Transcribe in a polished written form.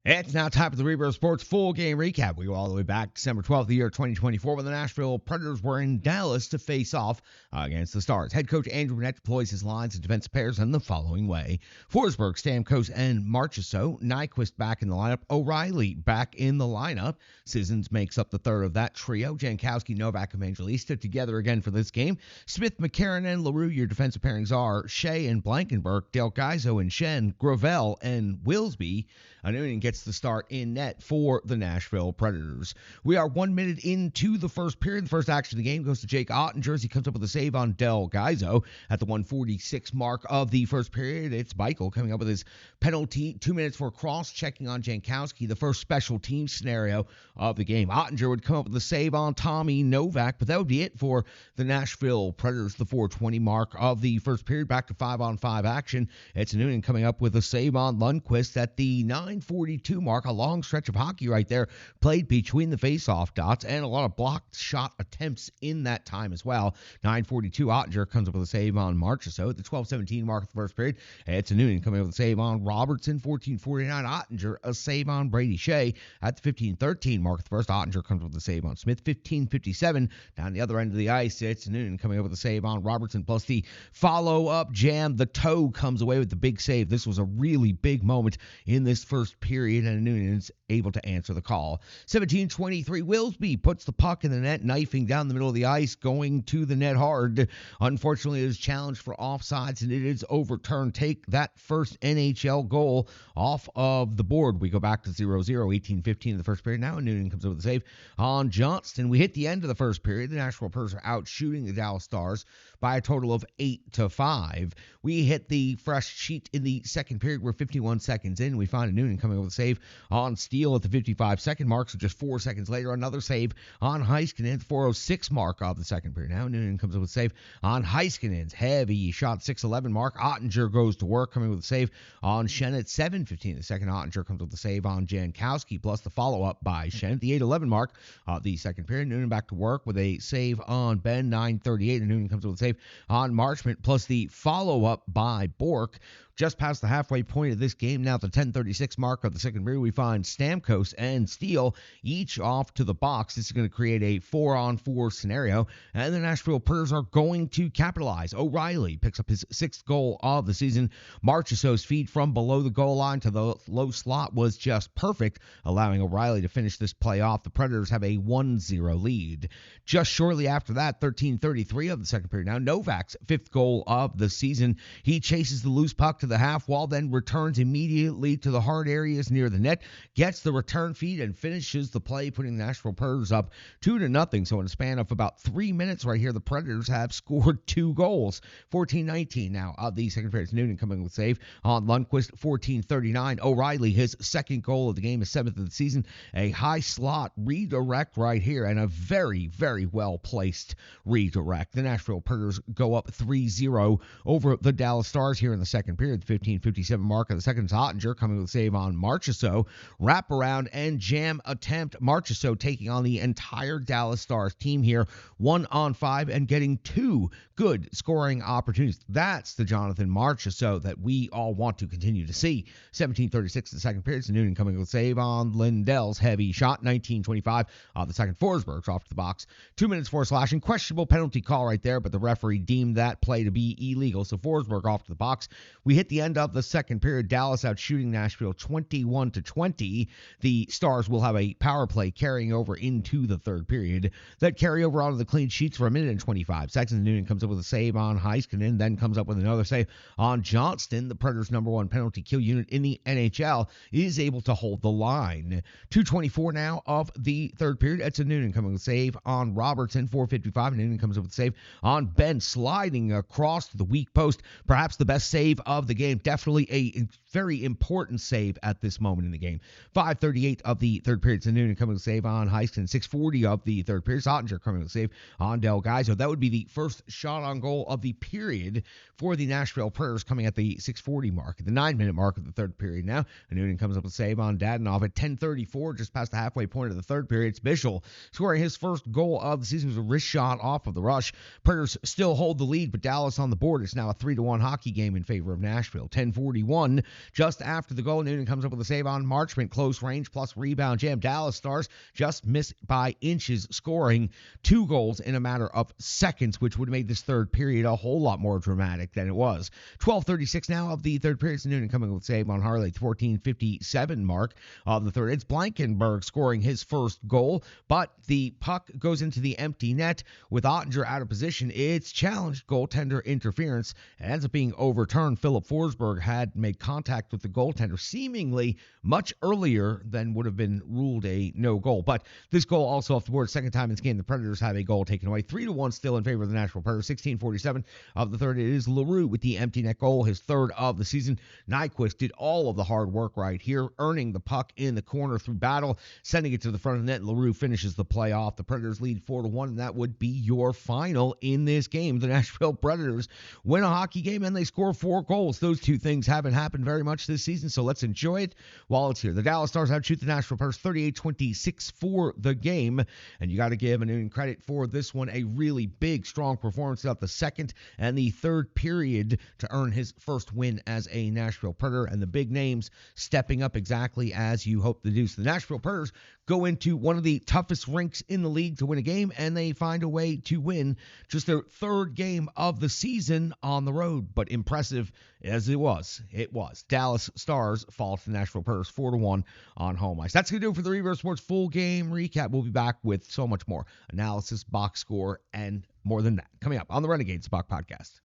It's now time for the Rebirth Sports full game recap. We go all the way back December 12th, the year 2024, when the Nashville Predators were in Dallas to face off against the Stars. Head coach Andrew Burnett deploys his lines of defensive pairs in the following way: Forsberg, Stamkos, and Marchessault. Nyquist back in the lineup. O'Reilly back in the lineup. Sissons makes up the third of that trio. Jankowski, Novak, Evangelista together again for this game. Smith, McCarron, and LaRue. Your defensive pairings are Shea and Blankenberg, Del Gaizo and Schenn, Gravel and Wilsby. Noonan gets the start in net for the Nashville Predators. We are 1 minute into the first period. The first action of the game goes to Jake Ottinger as he comes up with a save on Del Gaizo at the 1:46 mark of the first period. It's Michael coming up with his penalty. 2 minutes for cross-checking on Jankowski, the first special team scenario of the game. Ottinger would come up with a save on Tommy Novak, but that would be it for the Nashville Predators. The 4:20 mark of the first period, back to 5-on-5 action. It's Noonan coming up with a save on Lundqvist at the 9:42 mark. A long stretch of hockey right there played between the face-off dots, and a lot of blocked shot attempts in that time as well. 9:42, Ottinger comes up with a save on Marchessault at the 12:17 mark of the first period. It's Noonan coming up with a save on Robertson. 14:49, Ottinger a save on Brady Shea at the 15:13 mark of the first. Ottinger comes up with a save on Smith. 15:57, down the other end of the ice, it's Noonan coming up with a save on Robertson, plus the follow-up jam. The toe comes away with the big save. This was a really big moment in this first period, and Noonan's able to answer the call. 17:23, Wilsby puts the puck in the net, knifing down the middle of the ice, going to the net hard. Unfortunately, it is challenged for offsides, and it is overturned. Take that first NHL goal off of the board. We go back to 0-0, 18:15 in the first period now, and Noonan comes up with a save on Johnston. We hit the end of the first period. The Nashville Predators are out shooting the Dallas Stars by a total of 8-5. We hit the fresh sheet in the second period. We're 51 seconds in. We find Noonan coming up with a save on Steele at the 55-second mark. So just 4 seconds later, another save on Heiskanen at the 4:06 mark of the second period. Now Noonan comes up with a save on Heiskanen's heavy shot, 6:11 mark. Ottinger goes to work, coming with a save on Schenn at 7:15 the second. Ottinger comes with a save on Jankowski, plus the follow-up by Schenn at the 8:11 mark of the second period. Noonan back to work with a save on Ben, 9:38, and Noonan comes with a save on Marchment, plus the follow-up by Bork. Just past the halfway point of this game now, at the 10:36 mark of the second period, we find Stamkos and Steele each off to the box. This is going to create a 4-on-4 scenario, and the Nashville Predators are going to capitalize. O'Reilly picks up his 6th goal of the season. Marchessault's feed from below the goal line to the low slot was just perfect, allowing O'Reilly to finish this play off. The Predators have a 1-0 lead. Just shortly after that, 13:33 of the second period now, Novak's 5th goal of the season. He chases the loose puck to the half wall, then returns immediately to the hard areas near the net, gets the return feed, and finishes the play, putting the Nashville Predators up 2-0. So in a span of about 3 minutes right here, the Predators have scored 2 goals. 14:19 now of the second period. Noonan coming with save on Lundqvist. 14:39, O'Reilly, his 2nd goal of the game, his 7th of the season. A high slot redirect right here, and a very, very well-placed redirect. The Nashville Predators go up 3-0 over the Dallas Stars here in the second period. 15:57 mark of the second. Ottinger coming with a save on Marchessault. Wraparound and jam attempt. Marchessault taking on the entire Dallas Stars team here, 1-on-5, and getting 2 good scoring opportunities. That's the Jonathan Marchessault that we all want to continue to see. 17:36 in the second period. So Noonan coming with a save on Lindell's heavy shot. 19:25 of the second. Forsberg's off to the box. 2 minutes for slashing. Questionable penalty call right there, but the referee deemed that play to be illegal. So Forsberg off to the box. We hit the end of the second period. Dallas out shooting Nashville 21-20. The Stars will have a power play carrying over into the third period. That carry over onto the clean sheets for 1 minute and 25 seconds. Noonan comes up with a save on Heiskanen, then comes up with another save on Johnston. The Predators' #1 penalty kill unit in the NHL is able to hold the line. 2:24 now of the third period. It's a Noonan coming with a save on Robertson. 4:55, and Noonan comes up with a save on Ben, sliding across the weak post. Perhaps the best save of the game. Definitely a very important save at this moment in the game. 5:38 of the third period. So Noonan coming with a save on Heiston. 6:40 of the third period. Ottinger coming with a save on Del Gaizo. That would be the first shot on goal of the period for the Nashville Predators, coming at the 6:40 mark, the 9-minute mark of the third period now. And Noonan comes up with a save on Dadonov at 10:34, just past the halfway point of the third period. It's Bichel scoring his first goal of the season. It was a wrist shot off of the rush. Predators still hold the lead, but Dallas on the board. It's now a 3-1 hockey game in favor of Nashville. Nashville. 10:41, just after the goal, Noonan comes up with a save on Marchment. Close range plus rebound jam. Dallas Stars just missed by inches, scoring 2 goals in a matter of seconds, which would have made this third period a whole lot more dramatic than it was. 12:36 now of the third period. Noonan coming up with a save on Harley. 14:57 mark of the third. It's Blankenberg scoring his first goal, but the puck goes into the empty net with Ottinger out of position. It's challenged goaltender interference. It ends up being overturned. Philip Forsberg had made contact with the goaltender seemingly much earlier than would have been ruled a no goal. But this goal also off the board. Second time in this game, the Predators have a goal taken away. 3-1 still in favor of the Nashville Predators. 16:47 of the third. It is LaRue with the empty net goal, his third of the season. Nyquist did all of the hard work right here, earning the puck in the corner through battle, sending it to the front of the net. LaRue finishes the play off. The Predators lead 4-1, and that would be your final in this game. The Nashville Predators win a hockey game, and they score 4 goals. Those two things haven't happened very much this season, so let's enjoy it while it's here. The Dallas Stars outshoot the Nashville Predators 38-26 for the game, and you got to give Noonan credit for this one. A really big, strong performance throughout the second and the third period to earn his first win as a Nashville Predator, and the big names stepping up exactly as you hope to do. So the Nashville Predators go into one of the toughest rinks in the league to win a game, and they find a way to win just their third game of the season on the road. But impressive as it was. Dallas Stars fall to the Nashville Predators 4-1 on home ice. That's going to do it for the Reverse Sports full game recap. We'll be back with so much more analysis, box score, and more than that coming up on the Renegades Buck Podcast.